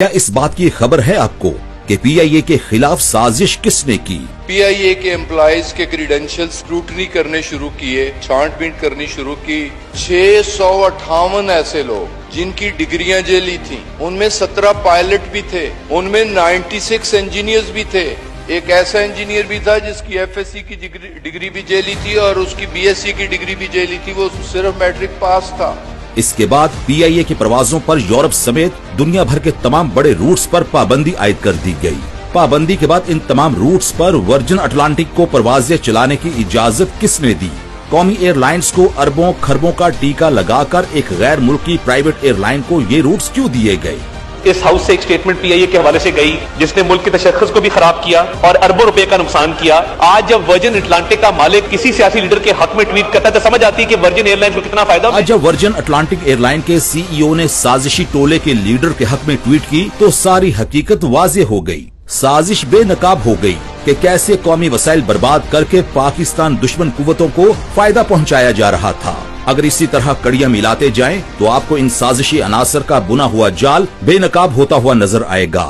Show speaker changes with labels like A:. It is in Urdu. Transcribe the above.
A: کیا اس بات کی خبر ہے آپ کو کہ پی آئی اے کے خلاف سازش کس نے کی؟
B: پی آئی اے کے امپلائیز کے کریڈینشل اسکروٹنی کرنے شروع کیے، چھانٹ بین کرنی شروع کی۔ 658 ایسے لوگ جن کی ڈگریاں جیلی تھیں، ان میں 17 پائلٹ بھی تھے، ان میں 96 انجینئرز بھی تھے۔ ایک ایسا انجینئر بھی تھا جس کی ایف ایس سی کی ڈگری بھی جیلی تھی اور اس کی بی ایس سی کی ڈگری بھی جیلی تھی، وہ صرف میٹرک پاس تھا۔
A: اس کے بعد پی آئی اے کی پروازوں پر یورپ سمیت دنیا بھر کے تمام بڑے روٹس پر پابندی عائد کر دی گئی۔ پابندی کے بعد ان تمام روٹس پر ورجن اٹلانٹک کو پروازیں چلانے کی اجازت کس نے دی؟ قومی ایئر لائنز کو اربوں خربوں کا ٹیکہ لگا کر ایک غیر ملکی پرائیویٹ ایئر لائن کو یہ روٹس کیوں دیے گئے؟
C: اس ہاؤس سے ایک سٹیٹمنٹ پی آئی اے کے حوالے سے گئی جس نے ملک کے تشخص کو بھی خراب کیا اور اربوں روپے کا نقصان کیا۔ آج جب ورجن اٹلانٹک کا مالک کسی سیاسی لیڈر کے حق میں ٹویٹ کرتا ہے تو سمجھ آتی ہے کہ ورجن ایئر لائن کو کتنا فائدہ ہوتا ہے۔
A: آج جب ورجن اٹلانٹک ایئر لائن کے سی ای او نے سازشی ٹولے کے لیڈر کے حق میں ٹویٹ کی تو ساری حقیقت واضح ہو گئی۔ سازش بے نقاب ہو گئی کہ کیسے قومی وسائل برباد کر کے پاکستان دشمن قوتوں کو فائدہ پہنچایا جا رہا تھا۔ اگر اسی طرح کڑیاں ملاتے جائیں تو آپ کو ان سازشی عناصر کا بنا ہوا جال بے نقاب ہوتا ہوا نظر آئے گا۔